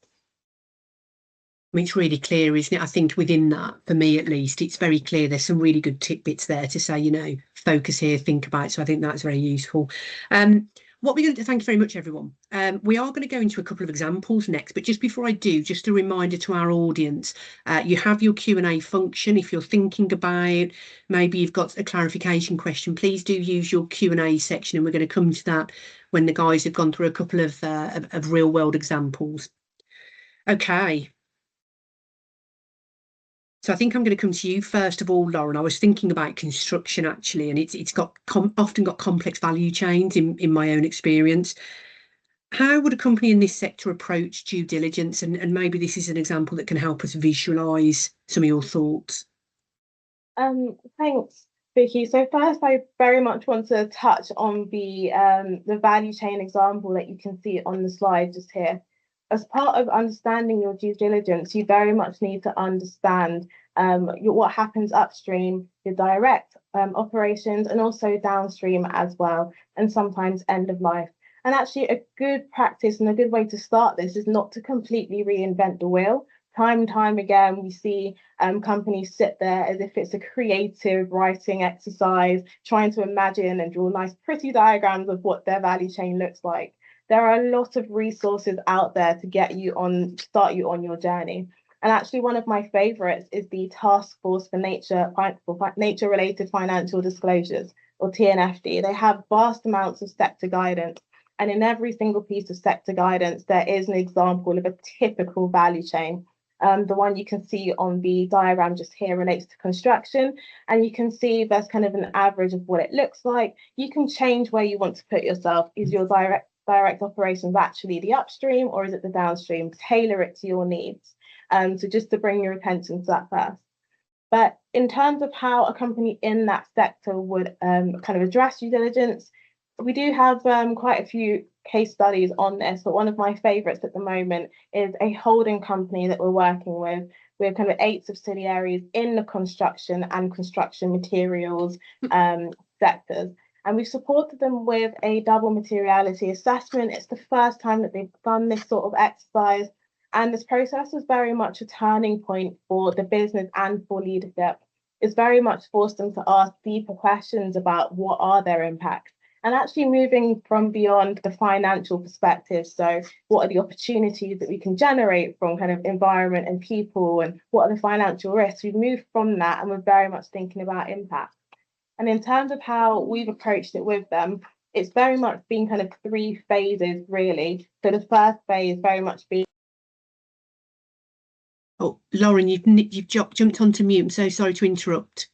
I mean, it's really clear, isn't it? I think within that, for me at least, it's very clear there's some really good tidbits there to say, you know, focus here, think about it. So I think that's very useful. What we're going to do, thank you very much, everyone. We are going to go into a couple of examples next, but just before I do, just a reminder to our audience, you have your Q&A function. If you're thinking about, maybe you've got a clarification question, please do use your Q&A section, and we're going to come to that when the guys have gone through a couple of real world examples. Okay. So I think I'm going to come to you first of all, Lauren. I was thinking about construction actually, and it's got often got complex value chains in my own experience. How would a company in this sector approach due diligence? And maybe this is an example that can help us visualise some of your thoughts. Thanks, Vicky. So first, I very much want to touch on the value chain example that you can see on the slide just here. As part of understanding your due diligence, you very much need to understand what happens upstream, your direct operations, and also downstream as well, and sometimes end of life. And actually a good practice and a good way to start this is not to completely reinvent the wheel. Time and time again, we see companies sit there as if it's a creative writing exercise, trying to imagine and draw nice, pretty diagrams of what their value chain looks like. There are a lot of resources out there to start you on your journey. And actually one of my favorites is the Task Force for Nature-Related Financial Disclosures, or TNFD. They have vast amounts of sector guidance. And in every single piece of sector guidance, there is an example of a typical value chain. The one you can see on the diagram just here relates to construction, and you can see there's kind of an average of what it looks like. You can change where you want to put yourself. Is your direct operations actually the upstream, or is it the downstream? Tailor it to your needs. So just to bring your attention to that first. But in terms of how a company in that sector would kind of address due diligence, we do have quite a few case studies on this, but one of my favourites at the moment is a holding company that we're working with. We have kind of 8 subsidiaries in the construction and construction materials sectors. And we've supported them with a double materiality assessment. It's the first time that they've done this sort of exercise. And this process was very much a turning point for the business and for leadership. It's very much forced them to ask deeper questions about what are their impacts, and actually moving from beyond the financial perspective. So what are the opportunities that we can generate from kind of environment and people, and what are the financial risks? We've moved from that and we're very much thinking about impact. And in terms of how we've approached it with them, it's very much been kind of 3 phases, really. So the first phase very much being... Oh, Lauren, you've jumped onto mute. I'm so sorry to interrupt.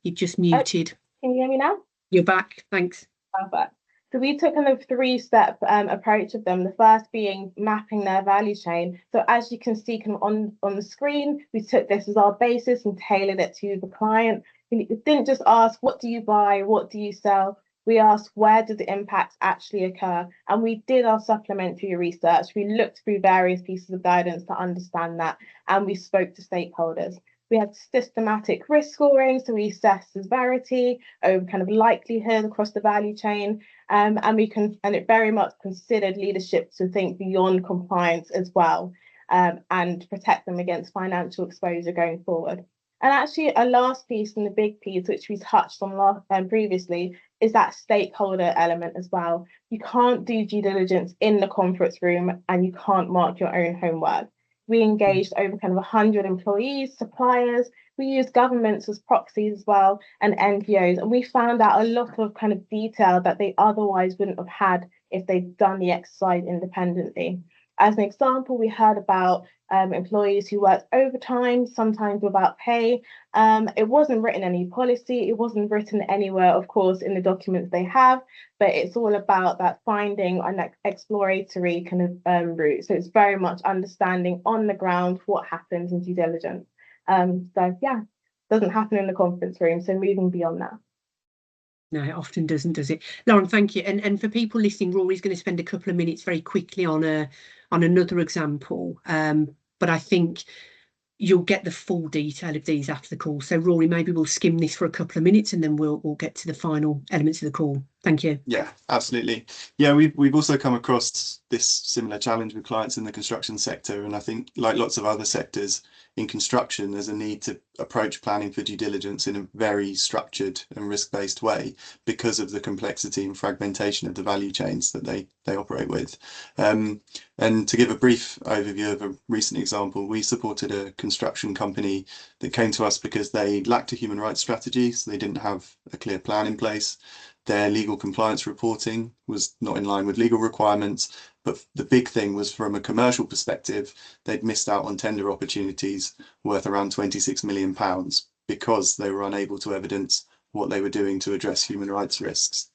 You've just muted. Can you hear me now? You're back. Thanks. Perfect. So we took kind of 3-step approach of them. The first being mapping their value chain. So as you can see kind of on the screen, we took this as our basis and tailored it to the client. We didn't just ask, what do you buy? What do you sell? We asked, where do the impacts actually occur? And we did our supplementary research. We looked through various pieces of guidance to understand that, and we spoke to stakeholders. We had systematic risk scoring, so we assessed severity over kind of likelihood across the value chain, and it very much considered leadership to think beyond compliance as well, and protect them against financial exposure going forward. And actually, a last piece and the big piece, which we touched on previously, is that stakeholder element as well. You can't do due diligence in the conference room, and you can't mark your own homework. We engaged over kind of 100 employees, suppliers. We used governments as proxies as well, and NGOs, and we found out a lot of kind of detail that they otherwise wouldn't have had if they'd done the exercise independently. As an example, we heard about employees who worked overtime, sometimes without pay. It wasn't written any policy, it wasn't written anywhere, of course, in the documents they have, but it's all about that finding and that exploratory kind of route. So it's very much understanding on the ground what happens in due diligence. So yeah, doesn't happen in the conference room, so moving beyond that. No, it often doesn't, does it? Lauren, thank you. And for people listening, Rory's going to spend a couple of minutes very quickly on another example. But I think you'll get the full detail of these after the call. So Rory, maybe we'll skim this for a couple of minutes and then we'll get to the final elements of the call. Thank you. Yeah, absolutely. Yeah, we've also come across this similar challenge with clients in the construction sector, and I think, like lots of other sectors in construction, there's a need to approach planning for due diligence in a very structured and risk-based way because of the complexity and fragmentation of the value chains that they operate with. And to give a brief overview of a recent example, we supported a construction company that came to us because they lacked a human rights strategy, so they didn't have a clear plan in place. Their legal compliance reporting was not in line with legal requirements, but the big thing was, from a commercial perspective, they'd missed out on tender opportunities worth around £26 million because they were unable to evidence what they were doing to address human rights risks.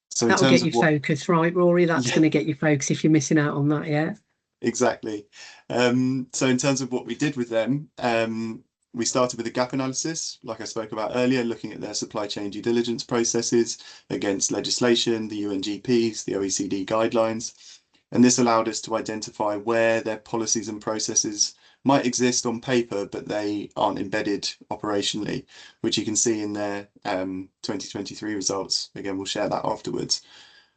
So that'll get you focus, right, Rory? That's going to get you focus if you're missing out on that, yeah? Exactly. So in terms of what we did with them, we started with a gap analysis, like I spoke about earlier, looking at their supply chain due diligence processes against legislation, the UNGPs, the OECD guidelines. And this allowed us to identify where their policies and processes might exist on paper, but they aren't embedded operationally, which you can see in their 2023 results. Again, we'll share that afterwards.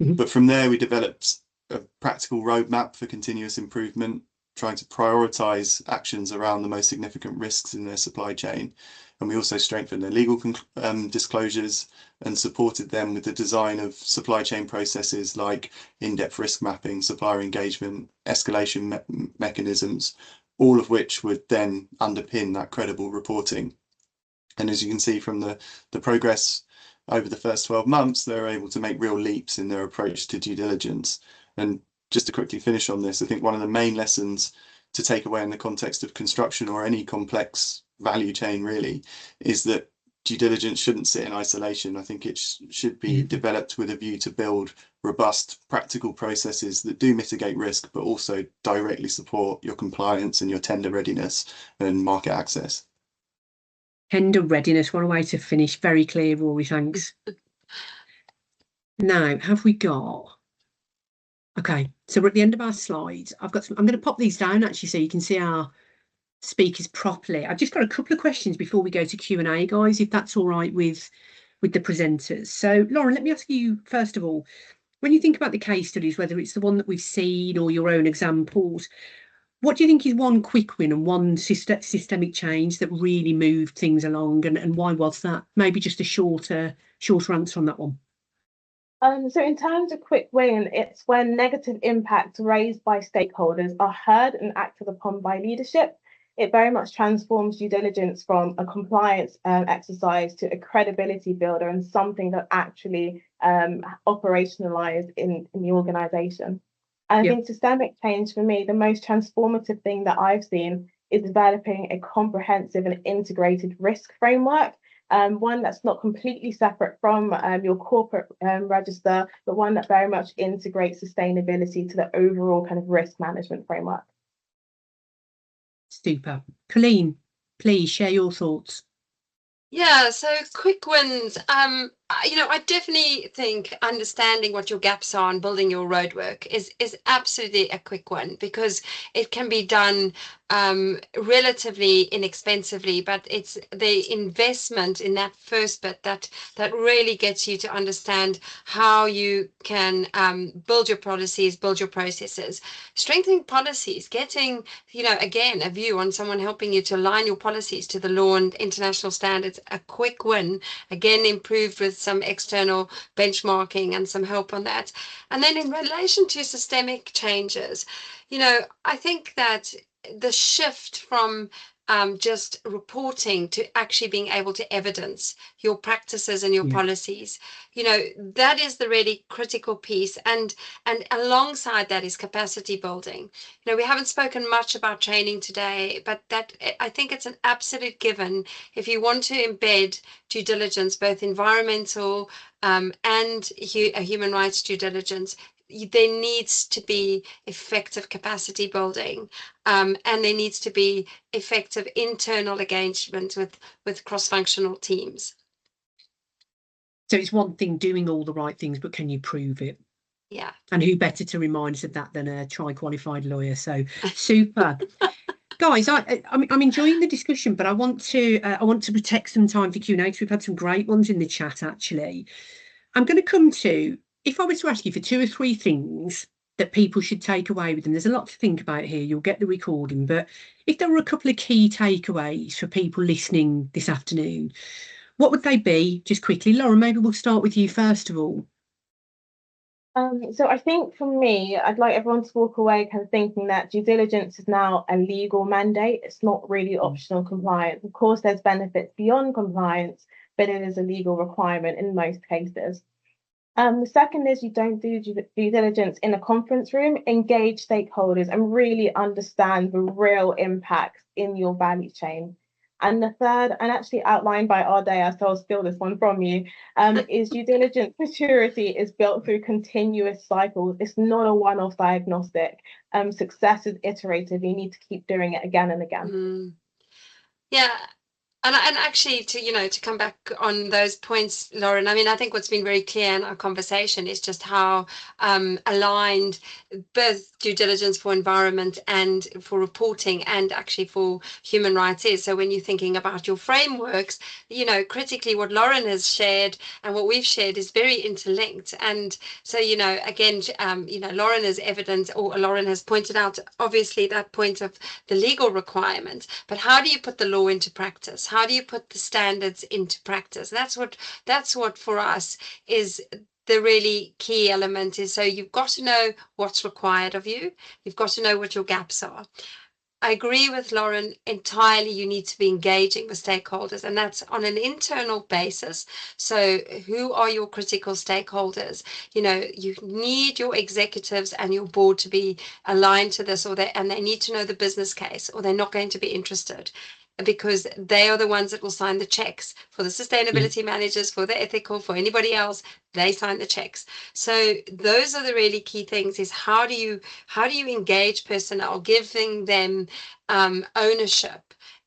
Mm-hmm. But from there, we developed a practical roadmap for continuous improvement, trying to prioritize actions around the most significant risks in their supply chain. And we also strengthened their legal disclosures and supported them with the design of supply chain processes like in-depth risk mapping, supplier engagement, escalation mechanisms, all of which would then underpin that credible reporting. And as you can see from the progress over the first 12 months, they're able to make real leaps in their approach to due diligence. And just to quickly finish on this, I think one of the main lessons to take away in the context of construction or any complex value chain really is that due diligence shouldn't sit in isolation. I think it should be developed with a view to build robust, practical processes that do mitigate risk, but also directly support your compliance and your tender readiness and market access. Tender readiness, what a way to finish. Very clear, Rory, thanks. Now, have we got... Okay, so we're at the end of our slides. I'm going to pop these down actually so you can see our speakers properly. I've just got a couple of questions before we go to Q&A, guys, if that's all right with the presenters. So, Lauren, let me ask you, first of all, when you think about the case studies, whether it's the one that we've seen or your own examples, what do you think is one quick win and one systemic change that really moved things along, and why was that? Maybe just a shorter answer on that one. So in terms of quick win, it's when negative impacts raised by stakeholders are heard and acted upon by leadership. It very much transforms due diligence from a compliance exercise to a credibility builder and something that actually operationalized in the organization. And I think systemic change for me, the most transformative thing that I've seen is developing a comprehensive and integrated risk framework. One that's not completely separate from your corporate register, but one that very much integrates sustainability to the overall kind of risk management framework. Super. Colleen, please share your thoughts. Yeah, so quick wins. I definitely think understanding what your gaps are and building your roadwork is absolutely a quick one, because it can be done relatively inexpensively, but it's the investment in that first bit that really gets you to understand how you can build your policies, build your processes, strengthening policies, getting, again, a view on someone helping you to align your policies to the law and international standards. A quick win, again, improved with some external benchmarking and some help on that. And then in relation to systemic changes, I think that the shift from just reporting to actually being able to evidence your practices and your policies, that is the really critical piece. And alongside that is capacity building. We haven't spoken much about training today, but that, I think it's an absolute given if you want to embed due diligence, both environmental and human rights due diligence. There needs to be effective capacity building, and there needs to be effective internal engagement with cross-functional teams. So it's one thing doing all the right things, but can you prove it? Yeah. And who better to remind us of that than a tri-qualified lawyer? So super. Guys, I'm enjoying the discussion, but I want to protect some time for Q&A because we've had some great ones in the chat, actually. I'm going to come to, if I was to ask you for 2 or 3 things that people should take away with them, there's a lot to think about here. You'll get the recording, but if there were a couple of key takeaways for people listening this afternoon, what would they be? Just quickly, Lauren, maybe we'll start with you first of all. So I think for me, I'd like everyone to walk away kind of thinking that due diligence is now a legal mandate. It's not really optional compliance. Of course, there's benefits beyond compliance, but it is a legal requirement in most cases. The second is you don't do due diligence in a conference room. Engage stakeholders and really understand the real impacts in your value chain. And the third, and actually outlined by Ardea, so I'll steal this one from you, is due diligence maturity is built through continuous cycles. It's not a one-off diagnostic. Success is iterative. You need to keep doing it again and again. Yeah. And actually, to come back on those points, Lauren, I think what's been very clear in our conversation is just how aligned both due diligence for environment and for reporting and actually for human rights is. So when you're thinking about your frameworks, critically what Lauren has shared and what we've shared is very interlinked. And so, again, Lauren is evident, or Lauren has pointed out, obviously, that point of the legal requirements, but how do you put the law into practice? How do you put the standards into practice? That's what for us is the really key element. Is so you've got to know what's required of you. You've got to know what your gaps are. I agree with Lauren entirely. You need to be engaging with stakeholders, and that's on an internal basis. So who are your critical stakeholders? You need your executives and your board to be aligned to this, and they need to know the business case, or they're not going to be interested, because they are the ones that will sign the checks for the sustainability managers, for the ethical, for anybody else. They sign the checks. So those are the really key things, is how do you engage personnel, giving them ownership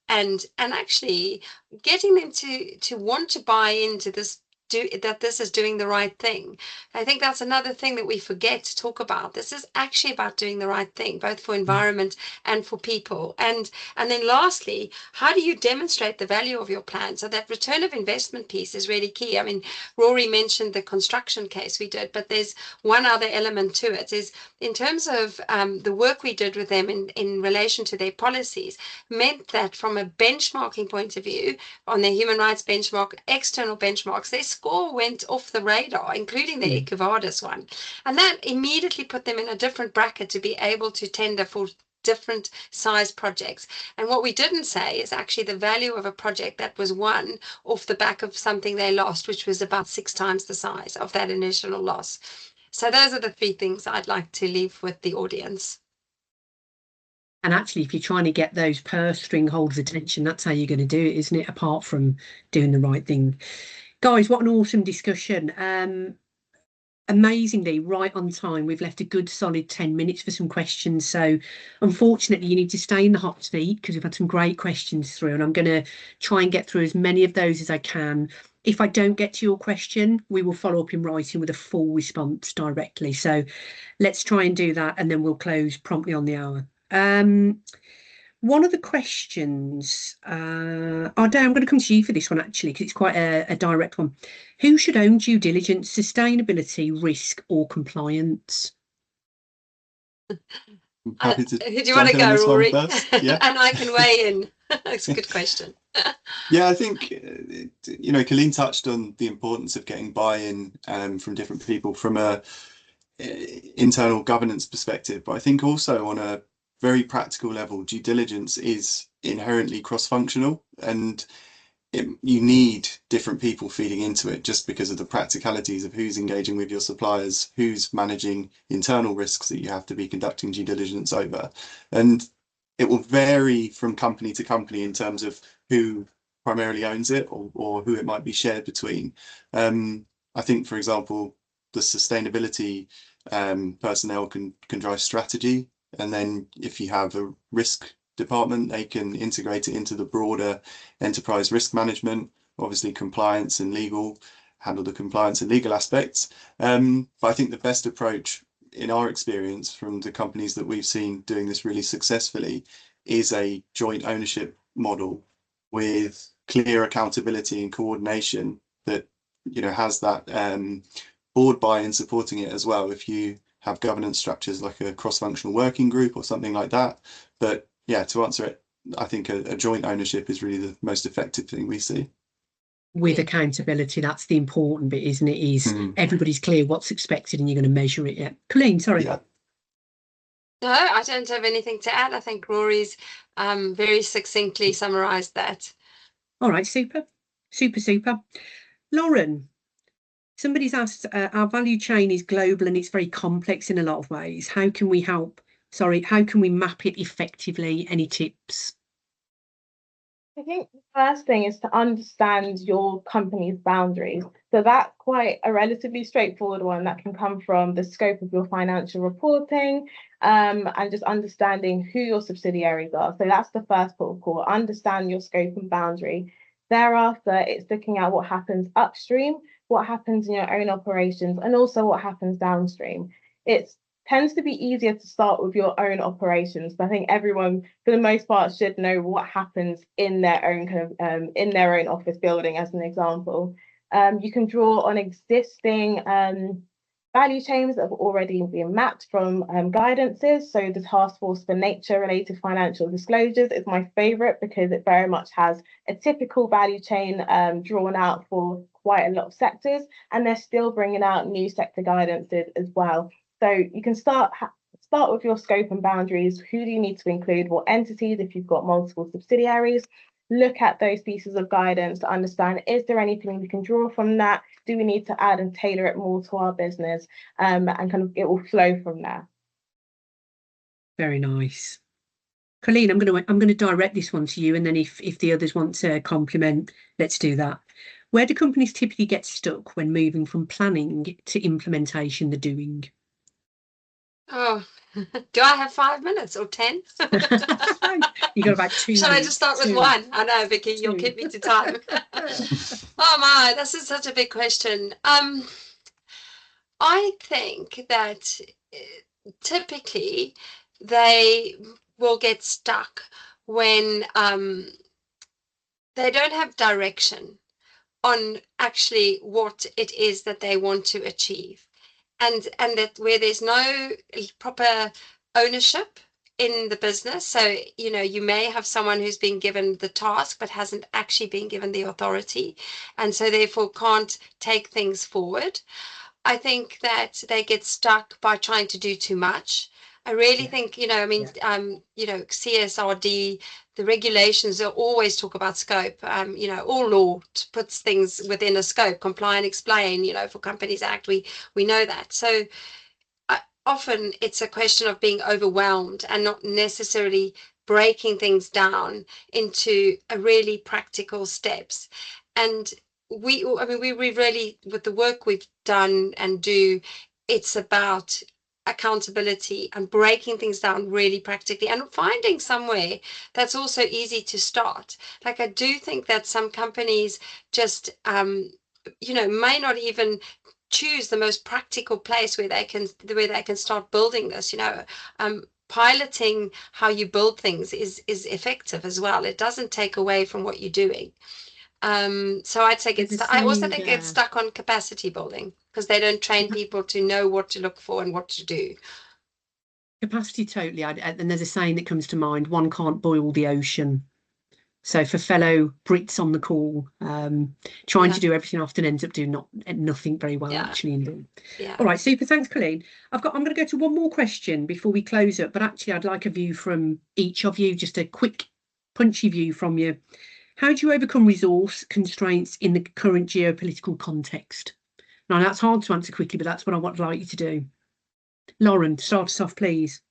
and actually getting them to want to buy into this this is doing the right thing. I think that's another thing that we forget to talk about. This is actually about doing the right thing, both for environment and for people. And then lastly, how do you demonstrate the value of your plan? So that return of investment piece is really key. I mean, Rory mentioned the construction case we did, but there's one other element to it, is in terms of the work we did with them in relation to their policies, meant that from a benchmarking point of view, on their human rights benchmark, external benchmarks, their score went off the radar, including the EcoVadis one. And that immediately put them in a different bracket to be able to tender for different size projects. And what we didn't say is actually the value of a project that was won off the back of something they lost, which was about 6 times the size of that initial loss. So those are the 3 things I'd like to leave with the audience. And actually, if you're trying to get those purse string holders' attention, that's how you're going to do it, isn't it? Apart from doing the right thing. Guys, what an awesome discussion. Amazingly, right on time. We've left a good solid 10 minutes for some questions. So unfortunately, you need to stay in the hot seat because we've had some great questions through, and I'm going to try and get through as many of those as I can. If I don't get to your question, we will follow up in writing with a full response directly. So let's try and do that, and then we'll close promptly on the hour. One of the questions, Ardea, I'm going to come to you for this one actually, because it's quite a direct one. Who should own due diligence, sustainability, risk, or compliance? I'm happy to Do you want to jump in on go, this one Rory? first. Yeah. And I can weigh in. It's a good question. Yeah, I think, you know, Colleen touched on the importance of getting buy-in from different people from a internal governance perspective, but I think also on a very practical level, due diligence is inherently cross-functional, and you need different people feeding into it just because of the practicalities of who's engaging with your suppliers, who's managing internal risks that you have to be conducting due diligence over. And it will vary from company to company in terms of who primarily owns it or who it might be shared between. I think, for example, the sustainability personnel can drive strategy, and then if you have a risk department, they can integrate it into the broader enterprise risk management. Obviously, compliance and legal handle the compliance and legal aspects. But I think the best approach, in our experience from the companies that we've seen doing this really successfully, is a joint ownership model with clear accountability and coordination that, you know, has that board buy-in supporting it as well. If you have governance structures like a cross-functional working group or something like that. But yeah, to answer it, I think a joint ownership is really the most effective thing we see. With accountability, that's the important bit, isn't it? Is everybody's clear what's expected and you're going to measure it. Yeah, Colleen, sorry. Yeah. No, I don't have anything to add. I think Rory's very succinctly summarised that. All right, super. Lauren, somebody's asked, our value chain is global and it's very complex in a lot of ways. How can we map it effectively? Any tips? I think the first thing is to understand your company's boundaries. So that's quite a relatively straightforward one that can come from the scope of your financial reporting and just understanding who your subsidiaries are. So that's the first port of call, understand your scope and boundary. Thereafter, it's looking at what happens upstream, what happens in your own operations, and also what happens downstream. It tends to be easier to start with your own operations. But I think everyone, for the most part, should know what happens in their own in their own office building, as an example. You can draw on existing value chains that have already been mapped from guidances. So the Task Force for Nature-related financial disclosures is my favourite because it very much has a typical value chain drawn out for quite a lot of sectors, and they're still bringing out new sector guidances as well. So you can start with your scope and boundaries. Who do you need to include? What entities, if you've got multiple subsidiaries? Look at those pieces of guidance to understand, is there anything we can draw from that? Do we need to add and tailor it more to our business? And kind of it will flow from there. Very nice. Colleen, I'm going to direct this one to you, and then if the others want to complement, let's do that. Where do companies typically get stuck when moving from planning to implementation, the doing? Oh, do I have 5 minutes or 10? You got about 2 Shall I minutes. just start with 2. one? I know, Vicky, you'll 2. keep me to time. Oh my, this is such a big question. I think that typically they will get stuck when they don't have direction on actually what it is that they want to achieve, and that where there's no proper ownership in the business. So, you may have someone who's been given the task but hasn't actually been given the authority, and so therefore can't take things forward. I think that they get stuck by trying to do too much. I really think, CSRD, the regulations, they always talk about scope. All law puts things within a scope, comply and explain, for Companies Act, we know that. So often it's a question of being overwhelmed and not necessarily breaking things down into a really practical steps. And we really, with the work we've done and do, it's about accountability and breaking things down really practically and finding somewhere that's also easy to start. Like, I do think that some companies just may not even choose the most practical place where they can start building this. Piloting how you build things is effective as well. It doesn't take away from what you're doing. So I'd say I also think get stuck on capacity building because they don't train people to know what to look for and what to do. Capacity, totally. And there's a saying that comes to mind: one can't boil the ocean. So for fellow Brits on the call, trying to do everything often ends up doing nothing very well, actually. Indeed. Yeah. All right, super. Thanks, Colleen. I'm going to go to one more question before we close up, but actually I'd like a view from each of you, just a quick, punchy view from you. How do you overcome resource constraints in the current geopolitical context? Now, that's hard to answer quickly, but that's what I would like you to do. Lauren, start us off, please.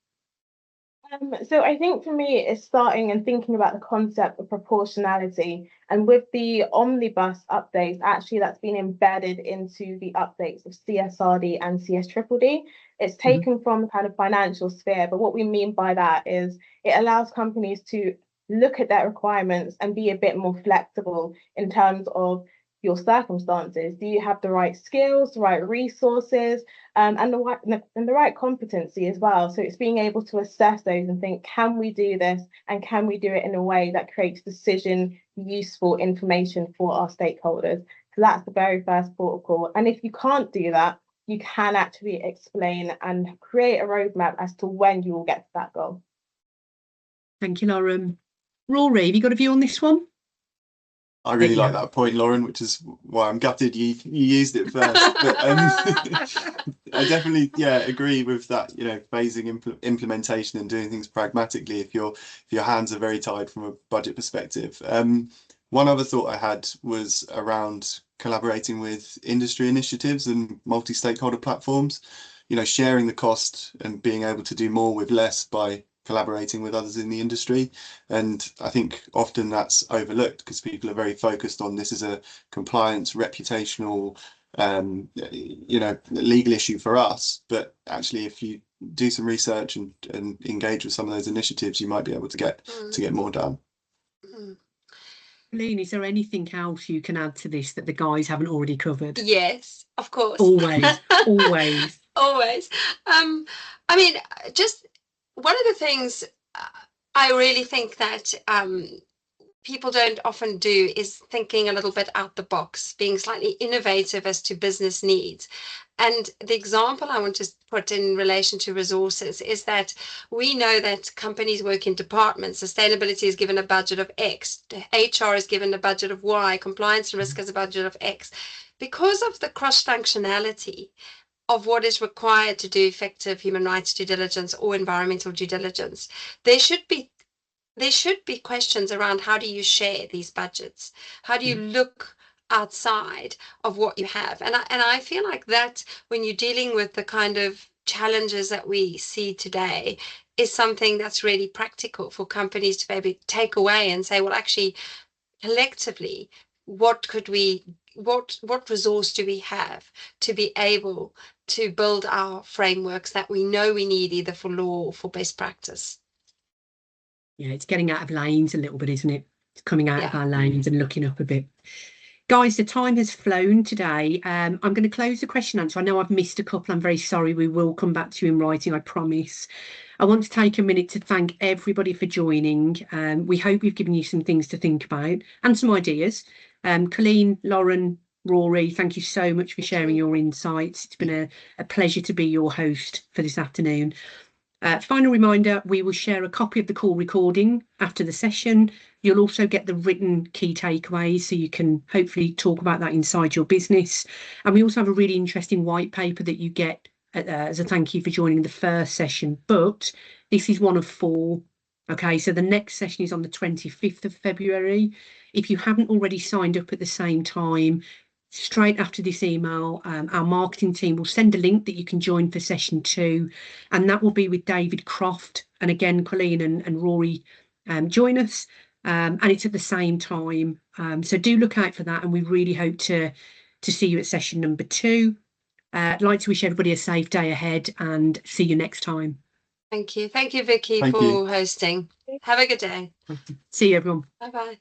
So I think for me, it's starting and thinking about the concept of proportionality. And with the Omnibus updates, actually, that's been embedded into the updates of CSRD and CSDDD. It's taken from the kind of financial sphere. But what we mean by that is it allows companies to look at their requirements and be a bit more flexible in terms of your circumstances. Do you have the right skills, the right resources, and the right competency as well? So it's being able to assess those and think, can we do this, and can we do it in a way that creates decision useful information for our stakeholders? So that's the very first port of call. And if you can't do that, you can actually explain and create a roadmap as to when you will get to that goal. Thank you, Lauren. Rory, have you got a view on this one? I really like that point, Lauren, which is why I'm gutted you used it first. But I definitely agree with that. Phasing implementation and doing things pragmatically if your hands are very tied from a budget perspective. One other thought I had was around collaborating with industry initiatives and multi-stakeholder platforms. Sharing the cost and being able to do more with less by collaborating with others in the industry. And I think often that's overlooked because people are very focused on this as a compliance, reputational, legal issue for us. But actually, if you do some research and engage with some of those initiatives, you might be able to get more done. Colleen, is there anything else you can add to this that the guys haven't already covered? Yes, of course. Always, always. Always. Just one of the things I really think that people don't often do is thinking a little bit out the box, being slightly innovative as to business needs. And the example I want to put in relation to resources is that we know that companies work in departments. Sustainability is given a budget of X, HR is given a budget of Y, compliance and risk has a budget of X. Because of the cross-functionality of what is required to do effective human rights due diligence or environmental due diligence, there should be questions around how do you share these budgets? How do you look outside of what you have? And I feel like that when you're dealing with the kind of challenges that we see today is something that's really practical for companies to maybe take away and say, well, actually, collectively, what could we what resource do we have to be able to build our frameworks that we know we need either for law or for best practice. Yeah, it's getting out of lanes a little bit, isn't it? It's coming out of Yeah. our lanes and looking up a bit. Guys, the time has flown today. I'm going to close the question answer. I know I've missed a couple. I'm very sorry. We will come back to you in writing, I promise. I want to take a minute to thank everybody for joining. We hope we've given you some things to think about and some ideas. Colleen, Lauren, Rory, thank you so much for sharing your insights. It's been a pleasure to be your host for this afternoon. Final reminder, we will share a copy of the call recording after the session. You'll also get the written key takeaways, so you can hopefully talk about that inside your business. And we also have a really interesting white paper that you get as a thank you for joining the first session. But this is one of 4. Okay, so the next session is on the 25th of February. If you haven't already signed up at the same time, straight after this email, our marketing team will send a link that you can join for session 2, and that will be with David Croft. And again, Colleen and Rory join us, and it's at the same time. So do look out for that, and we really hope to see you at session number 2. I'd like to wish everybody a safe day ahead and see you next time. Thank you. Thank you, Vicky, Thank for you. hosting. Have a good day. See you, everyone. Bye-bye.